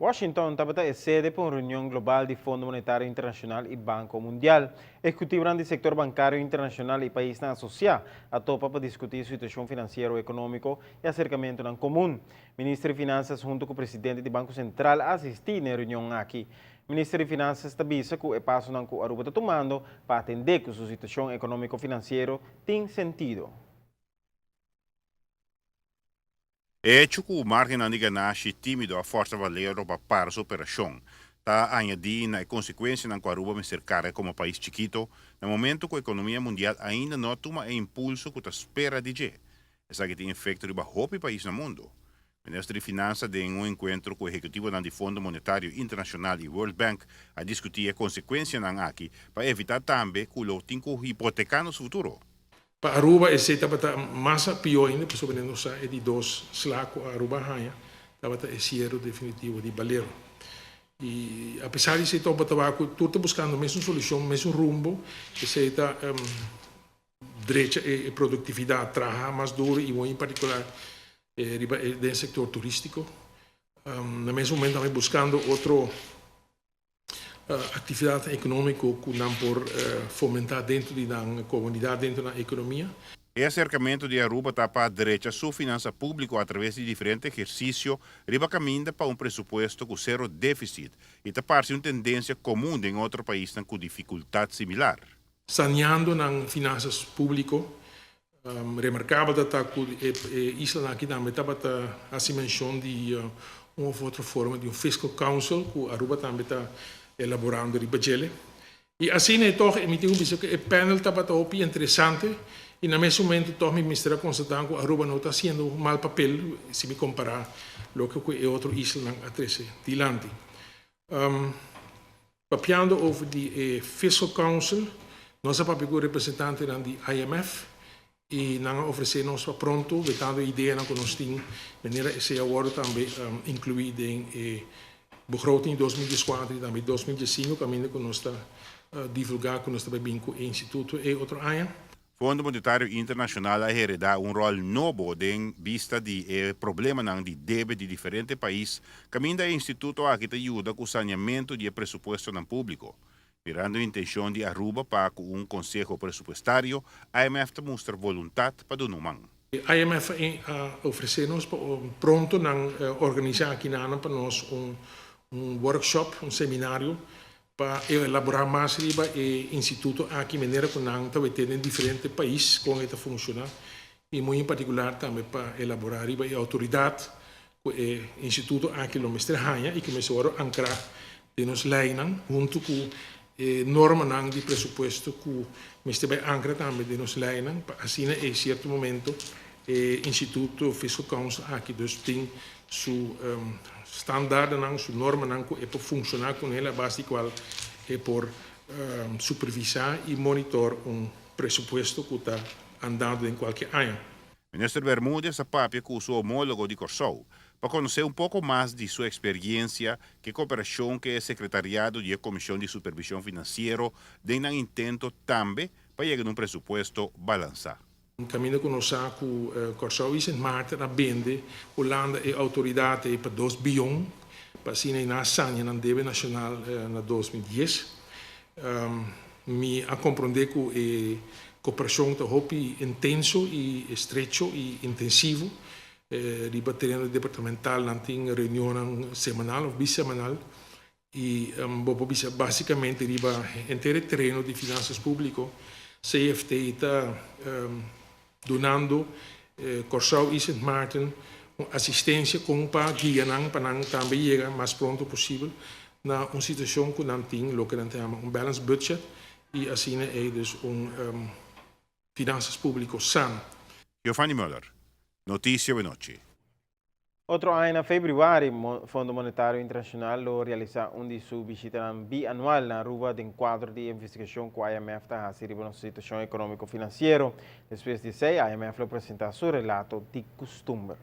Washington tabata é sede para uma reunião global de Fundo Monetário Internacional e Banco Mundial. Executivo do setor bancário internacional e país na associar a topa para discutir a situação financeira e econômica e acercamento em comum. Ministro de Finanças junto com o presidente do Banco Central assistir na reunião aqui. O Ministro de Finanças avisa que o passo que a Aruba está tomando para atender que a sua situação econômico-financeira tem sentido. Hecho que o margem de ganância tímido a força valero para a operação está añadindo a consequência na Aruba me ser cara como país chiquito, no momento que a economia mundial ainda não toma o impulso que está espera de ter. Essa que tem efeito de o país no mundo. O ministro de Finanças tem encontro com o executivo do Fundo Monetário Internacional e World Bank a discutir a consequência aqui para evitar também que o tinko hipotecar no futuro. Para Aruba, esse estava mais pior ainda, porque sobre nós é de dois slacos Aruba hanha, estava o cierre definitivo de Baleiro. E apesar de ser todo tabaco, tu está buscando a mesma solução, o mesmo rumbo, que se está direita e produtividade trabalha mais duro e em particular no setor turístico. No mesmo momento também buscando outro atividade econômica que não por fomentar dentro da comunidade, dentro da economia. O acercamento de Aruba está para a direita sua finança pública através de diferentes exercícios, riba caminha para um pressuposto com zero déficit e está parece uma tendência comum em outro país com dificuldade similar. Saneando nas finanças públicas, remarcável que a isla aqui também estava a dimensão de uma ou outra forma de um fiscal council, que Aruba também está elaborando de budget. E assim é toch emitiu que o panel estava interessante e no mesmo momento toch me mistura constatando que Aruba não está fazendo um mau papel se me comparar com o que é outra isla a 13 dilante. Papiando over de fiscal council, nós papel representante do IMF e nós oferecemos para pronto, vetando a ideia que nós temos, de maneira que se agora também incluído em begroting 2004 e também 2005, caminho que nós está divulgar, que nós está bem com o Instituto e outro ano. Fundo Monetário Internacional a heredar rol novo em vista de problema de débito de diferentes países, caminho do Instituto aqui te ajuda com o saneamento de presupuesto no público. Mirando a intenção de Aruba para um conselho pressupostário, a IMF te mostra vontade para do numang. A IMF oferece-nos pronto na organizar aqui para nós workshop, seminário, para elaborar mais riba e instituto aqui maneira que nós também tem em diferentes países como está funciona e muito em particular também para elaborar riba e autoridade que o instituto aqui no mestre hanha e que me agora ancrar de nos leinen junto com norma de presupuesto que mestre vai ancrar também de nos leinen assim em certo momento instituto fiscal council aqui dus tem su standaard su norma que é para funcionar com ela base qual é por supervisar e monitorar presupuesto que está andando em qualquer ano. Ministro Bermúdez papia com o seu homólogo de Corsou para conhecer pouco mais de sua experiência que cooperação que o Secretariado de Comissão de Supervisão Financeira tem intento também para chegar a presupuesto balançado. Caminho que nós com Corsou e Marta na bende, Holanda e autoridade para 2 bilhões, para assim na sanha na débito nacional na 2010. Me a compreender que a cooperação está intenso e estrecho e intensivo. Riba terreno departamental não tem reunião semanal ou bissemanal e basicamente riba inteiro terreno de finanças públicas. CFT está donando Corsou e Sint Maarten assistência como para guiar para também chegar mais pronto possível na uma situação que não tem o que nós chamamos balanced budget e assim é dus finanças públicas sano. Giovanni Müller, Notícia Noche. Outro ano, em fevereiro, o Fundo Monetário Internacional realiza de sua visita bianual na Aruba de quadro de investigação com a IMF está a servir na situação econômico-financeira. Depois de 6, a IMF apresenta seu relato de costume.